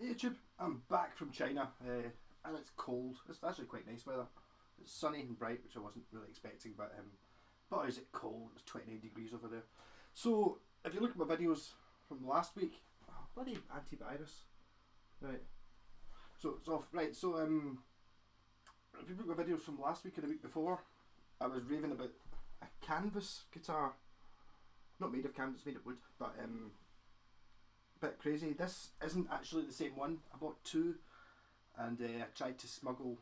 Hey YouTube, I'm back from China and it's cold. It's actually quite nice weather. It's sunny and bright, which I wasn't really expecting, but is it cold? It was 29 degrees over there. So if you look at my videos from last week, oh, bloody antivirus, right? So it's off, right? So if you look at my videos from last week and the week before, I was raving about a canvas guitar, not made of canvas, made of wood, but bit crazy. This isn't actually the same one. I bought two, and I tried to smuggle.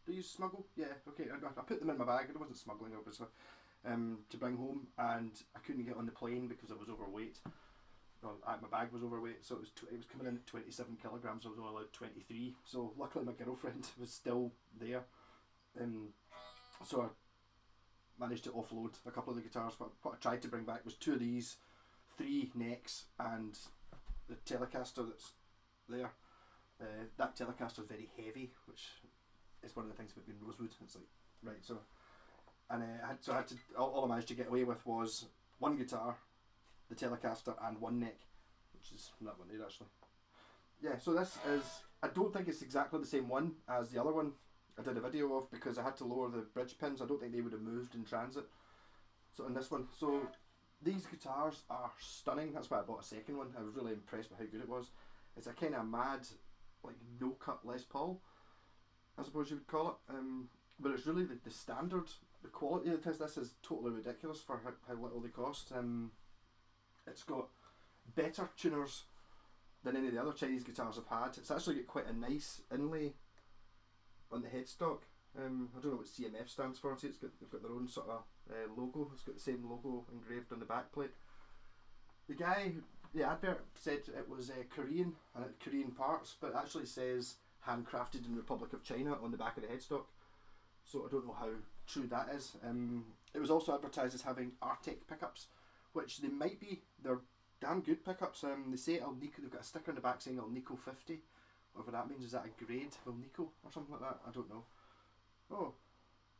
Do you smuggle? Yeah, okay. I put them in my bag. I wasn't smuggling, obviously, to bring home, and I couldn't get on the plane because I was overweight. Well, my bag was overweight, so it was coming in at 27 kilograms. I was only allowed 23. So luckily, my girlfriend was still there, so I managed to offload a couple of the guitars. What I tried to bring back was two of these, three necks, and the Telecaster that's there. That Telecaster is very heavy, which is one of the things about being rosewood. It's like, right, so, and I had to, all I managed to get away with was one guitar, the Telecaster, and one neck, which is that one there actually. Yeah, so this is, I don't think it's exactly the same one as the other one I did a video of, because I had to lower the bridge pins. I don't think they would have moved in transit. So in this one, so these guitars are stunning. That's why I bought a second one. I was really impressed with how good it was. It's a kind of mad, like no cut Les Paul, I suppose you would call it. But it's really the standard. The quality of this is totally ridiculous for how little they cost. It's got better tuners than any of the other Chinese guitars I've had. It's actually got quite a nice inlay on the headstock. I don't know what CMF stands for. See, they've got their own sort of logo. It's got the same logo engraved on the back plate. The advert said it was Korean and Korean parts, but it actually says handcrafted in the Republic of China on the back of the headstock. So I don't know how true that is. It was also advertised as having Artec pickups, which they might be. They're damn good pickups. They say Alnico. They've got a sticker on the back saying Alnico 50. Whatever that means. Is that a grade of Alnico or something like that? I don't know. Oh,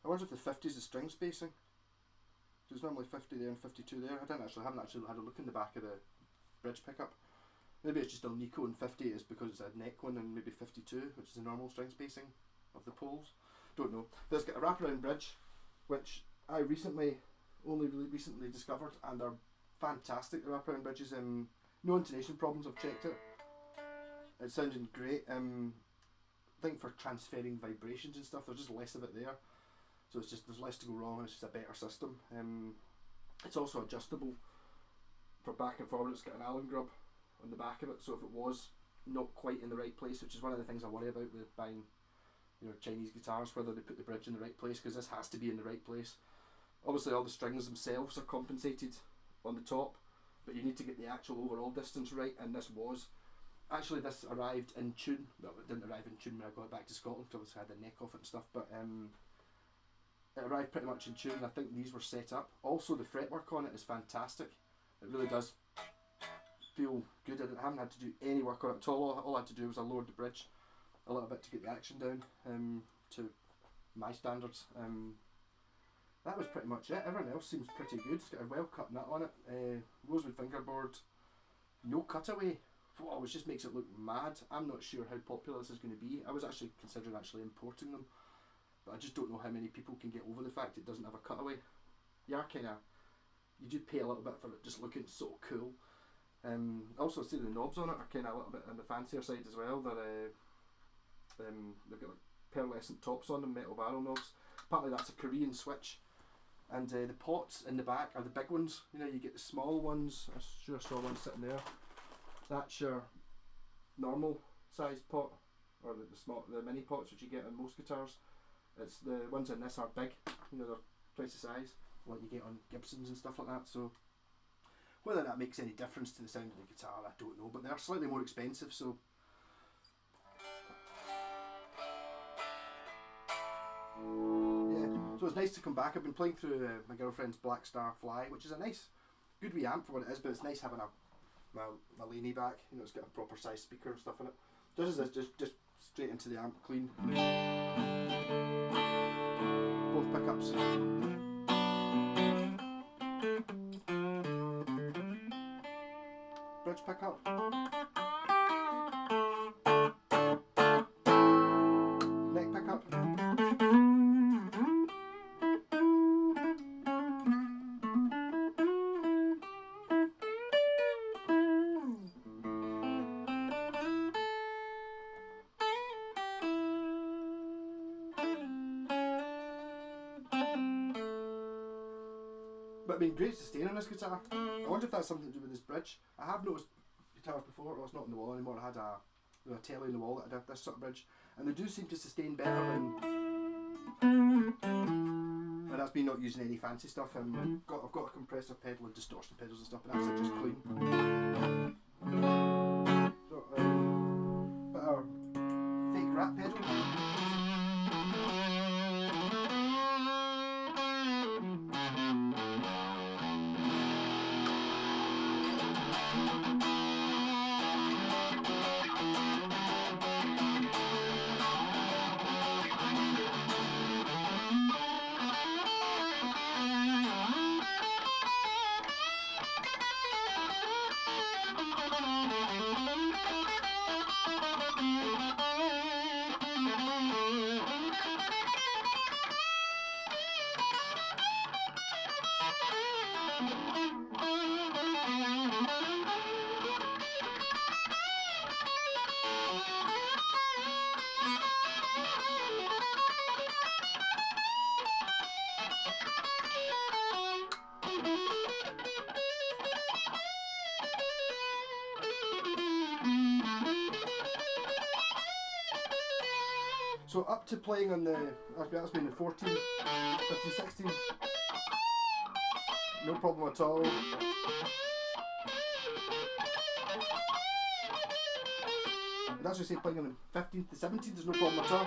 I wonder if the 50 is the string spacing. There's normally 50 there and 52 there. I haven't actually had a look in the back of the bridge pickup. Maybe it's just Alnico and 50 is because it's a neck one, and maybe 52, which is the normal string spacing of the poles. Don't know. But it's got a wraparound bridge, which I only really recently discovered, and they're fantastic. The wraparound bridges, no intonation problems. I've checked it. It sounded great. I think for transferring vibrations and stuff, there's just less of it there. So it's just, there's less to go wrong, and it's just a better system. It's also adjustable for back and forward. It's got an Allen grub on the back of it, so if it was not quite in the right place, which is one of the things I worry about with buying, Chinese guitars, whether they put the bridge in the right place, because this has to be in the right place. Obviously all the strings themselves are compensated on the top, but you need to get the actual overall distance right, and this arrived in tune. Well, it didn't arrive in tune when I got it back to Scotland, because I had the neck off it and stuff, but it arrived pretty much in tune, and I think these were set up. Also, the fretwork on it is fantastic. It really does feel good. I haven't had to do any work on it at all. All I had to do was I lowered the bridge a little bit to get the action down to my standards. That was pretty much it. Everything else seems pretty good. It's got a well cut nut on it. Rosewood fingerboard, no cutaway. Whoa, it just makes it look mad. I'm not sure how popular this is going to be. I was actually considering importing them, but I just don't know how many people can get over the fact it doesn't have a cutaway. You do pay a little bit for it just looking so cool. Also, see the knobs on it are kind of a little bit on the fancier side as well. They've got like pearlescent tops on them, metal barrel knobs. Partly that's a Korean switch, and the pots in the back are the big ones. You get the small ones. I sure saw one sitting there. That's your normal sized pot, or the mini pots which you get on most guitars. It's the ones in this are big. They're twice the size, like you get on Gibsons and stuff like that. So whether that makes any difference to the sound of the guitar, I don't know, but they're slightly more expensive, so yeah. So it's nice to come back. I've been playing through my girlfriend's Black Star Fly, which is a nice, good wee amp for what it is, but it's nice having my Laney back. It's got a proper size speaker and stuff in it. Just straight into the amp, clean. Both pickups. Bridge pickup. mean, great sustain on this guitar. I wonder if that's something to do with this bridge. I have noticed guitars before, well, it's not on the wall anymore, I had a telly on the wall that had this sort of bridge, and they do seem to sustain better than. And that's me not using any fancy stuff. I've got a compressor pedal and distortion pedals and stuff, but that's just clean. So, but our fake rat pedal. So up to playing on the, that's been the 14th, 15th, 16th, no problem at all. And that's just say playing on the 15th to 17th, there's no problem at all.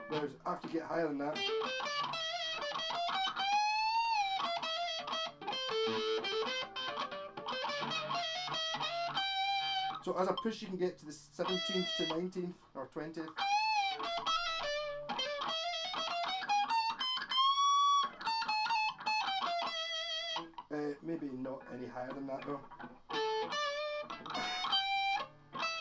Whereas after you get higher than that, so as a push you can get to the 17th to 19th or 20th. Maybe not any higher than that though.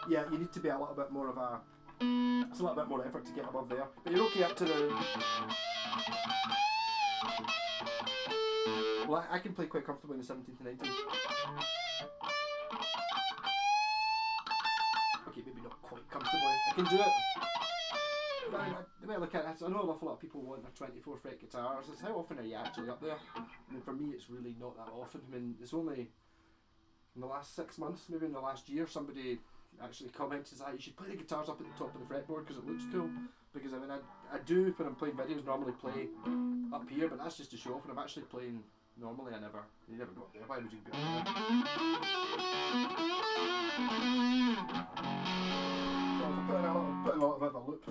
Yeah, you need to be a little bit more of a, it's a little bit more effort to get above there. But you're okay up to the, well I can play quite comfortably in the 17th and 19th. Okay, maybe not quite comfortably. I can do it. But the way I look at it, I know an awful lot of people want their 24 fret guitars. It's how often are you actually up there? I mean, for me, it's really not that often. I mean, it's only in the last 6 months, maybe in the last year, somebody actually commented that you should play the guitars up at the top of the fretboard because it looks cool. Because I mean, I do when I'm playing videos normally play up here, but that's just to show off. When I'm actually playing normally, you never go up there. Why would you be up there? So if I put in a little bit of a loop.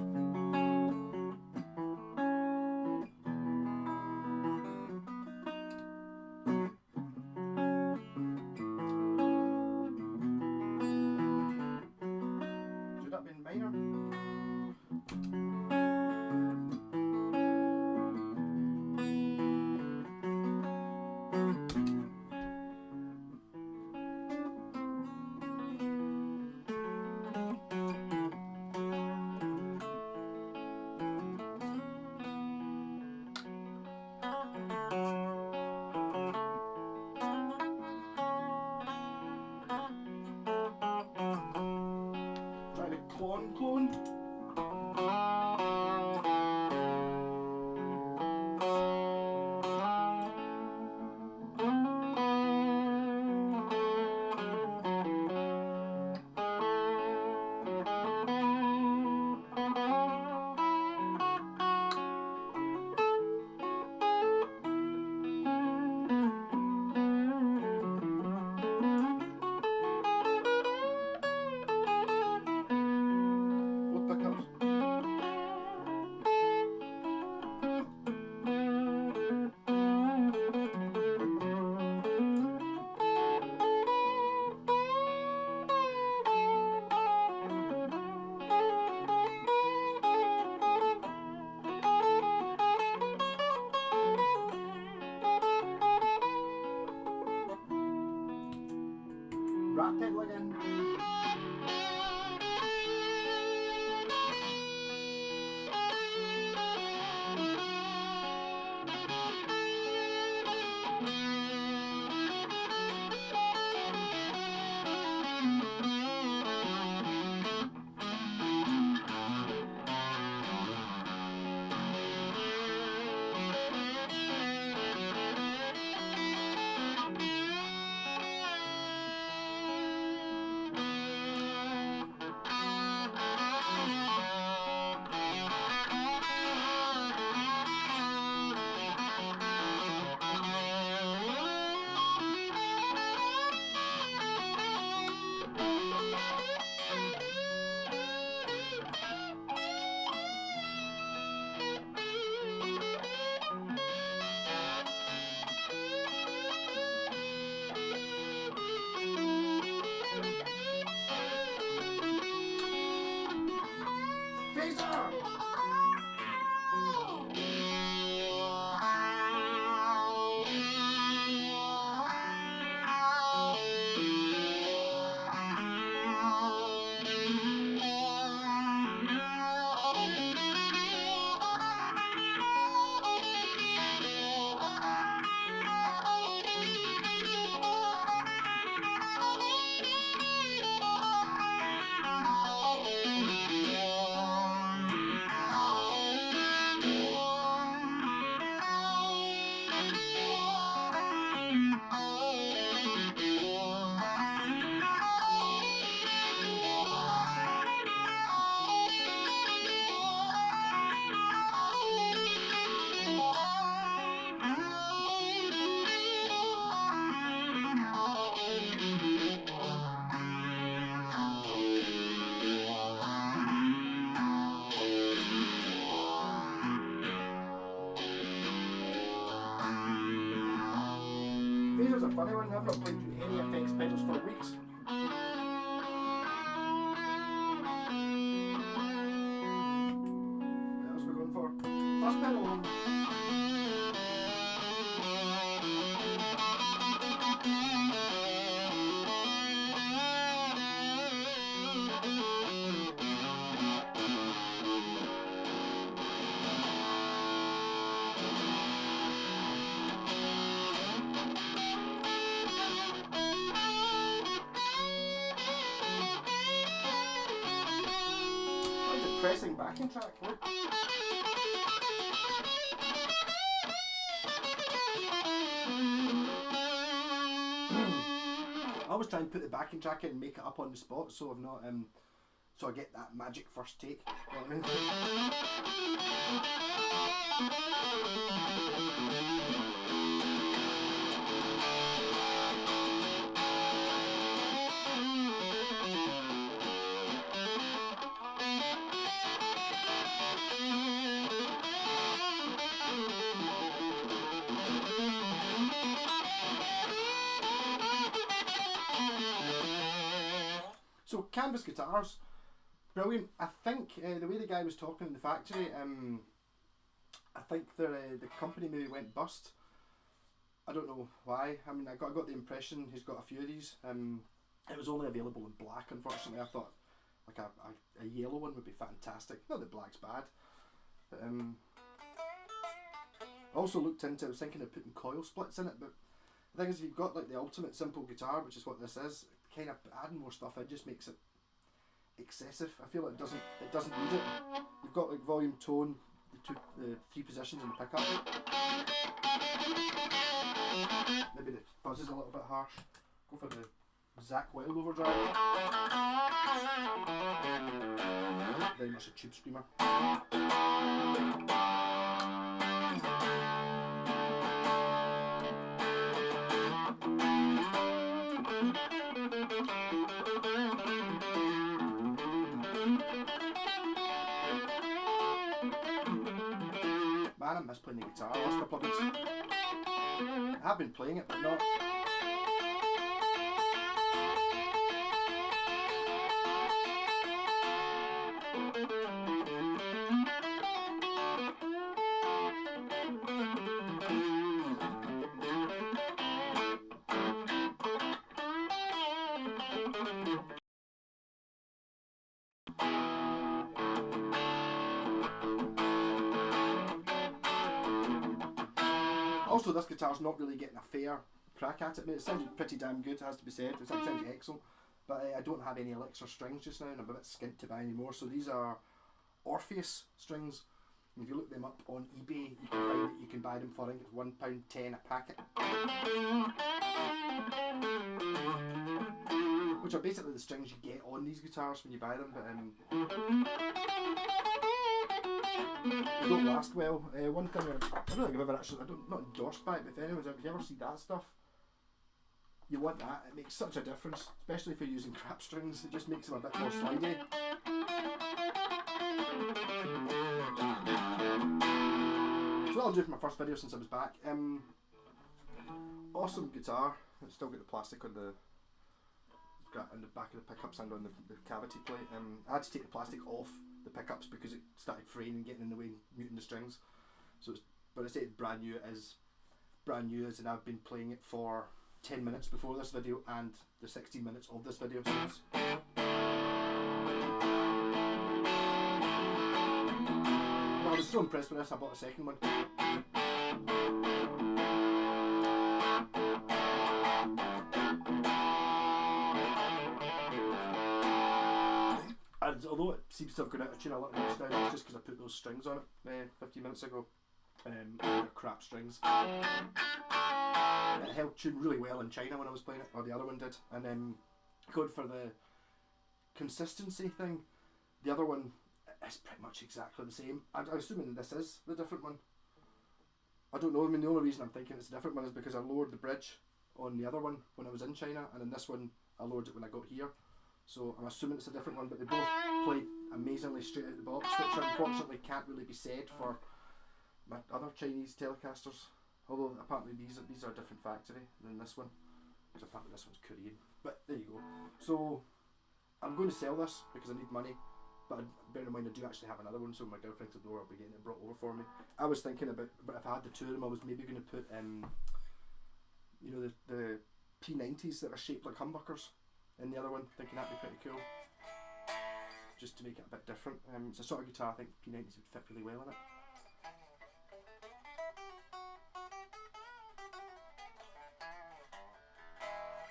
Should that be in minor? Trying to clone. What pickups? Rat pedal again. I've not played any effects pedals for weeks. That's what we're going for. First pedal. Pressing backing track. Look. I always try and put the backing track in and make it up on the spot, so I'm not so I get that magic first take. You know what I mean? So canvas guitars, brilliant. I think the way the guy was talking in the factory, I think the company maybe went bust. I don't know why. I mean, I got the impression he's got a few of these. It was only available in black, unfortunately. I thought like a yellow one would be fantastic. Not that black's bad. But, I also looked into, I was thinking of putting coil splits in it, but the thing is, if you've got like the ultimate simple guitar, which is what this is, kind of adding more stuff in just makes it excessive. I feel like it doesn't need it. You've got like volume, tone, the three positions in the pickup. Maybe the buzz is a little bit harsh. Go for the Zakk Wylde overdrive. Very much a tube screamer. Man, I miss playing the guitar last couple of weeks. I have been playing it, but not. Also, this guitar's not really getting a fair crack at it. I mean, it sounded pretty damn good, it has to be said. It sounds excellent. But I don't have any Elixir strings just now, and I'm a bit skint to buy any more. So these are Orpheus strings. And if you look them up on eBay, you can find that you can buy them for, I think it's £1.10 a packet. Which are basically the strings you get on these guitars when you buy them. But they don't last well. One thing I don't think I've ever actually, not endorsed by it, but if anyone's if you ever see that stuff, you want that. It makes such a difference, especially if you're using crap strings. It just makes them a bit more slidey. So what I'll do for my first video since I was back. Awesome guitar. It's still got the plastic on the in the back of the pickups and on the cavity plate. I had to take the plastic off the pickups because it started fraying and getting in the way and muting the strings. So but I say it's brand new. It is brand new, as in I've been playing it for 10 minutes before this video and the 16 minutes of this video. So I was so impressed with this, I bought a second one. And although it seems to have gone out of tune a little bit now, it's just because I put those strings on it 15 minutes ago. They're crap strings. It held tune really well in China when I was playing it, or the other one did. And going for the consistency thing, the other one is pretty much exactly the same. I'm assuming this is the different one. I don't know. I mean, the only reason I'm thinking it's a different one is because I lowered the bridge on the other one when I was in China, and in this one I lowered it when I got here. So I'm assuming it's a different one, but they both played amazingly straight out the box, which unfortunately can't really be said for my other Chinese Telecasters. Although apparently these are a different factory than this one. because apparently this one's Korean. But there you go. So I'm going to sell this because I need money. But bear in mind, I do actually have another one, so my girlfriend's at the door. I'll be getting it brought over for me. I was thinking about, but if I had the two of them, I was maybe going to put, you know, the P90s that are shaped like humbuckers in the other one. Thinking that'd be pretty cool, just to make it a bit different. It's a sort of guitar I think P90s would fit really well in it.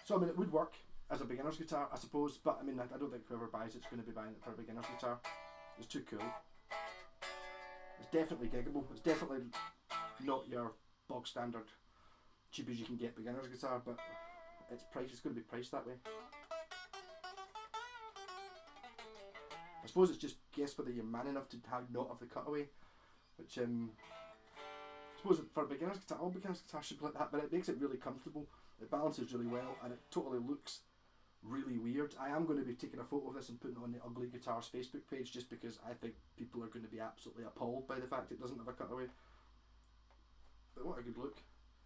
So I mean, it would work as a beginner's guitar, I suppose, but I mean, I don't think whoever buys it's going to be buying it for a beginner's guitar. It's too cool. It's definitely giggable. It's definitely not your bog standard cheap as you can get beginner's guitar, but it's priced. It's going to be priced that way. I suppose it's just guess whether you're man enough to not have the cutaway, which I suppose for a beginner's guitar, all beginner's guitars should be like that, but it makes it really comfortable. It balances really well, and it totally looks really weird. I am going to be taking a photo of this and putting it on the Ugly Guitars Facebook page, just because I think people are going to be absolutely appalled by the fact it doesn't have a cutaway. But what a good look.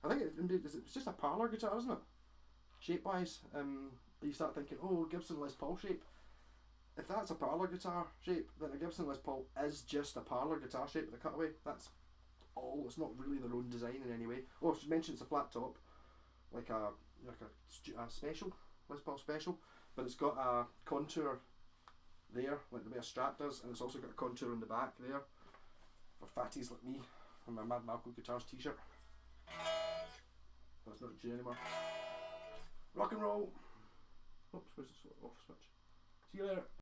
I think it's just a parlour guitar, isn't it? Shape wise, you start thinking, oh, Gibson Les Paul shape. If that's a parlour guitar shape, then a Gibson Les Paul is just a parlour guitar shape with a cutaway. That's all. It's not really their own design in any way. Oh, I should mention it's a flat top, like a special Les Paul special, but it's got a contour there, like the way a Strat does, and it's also got a contour on the back there for fatties like me and my Mad Malcolm Guitars t-shirt. That's not G anymore. Rock and roll. Oops, where's the off switch? See you later.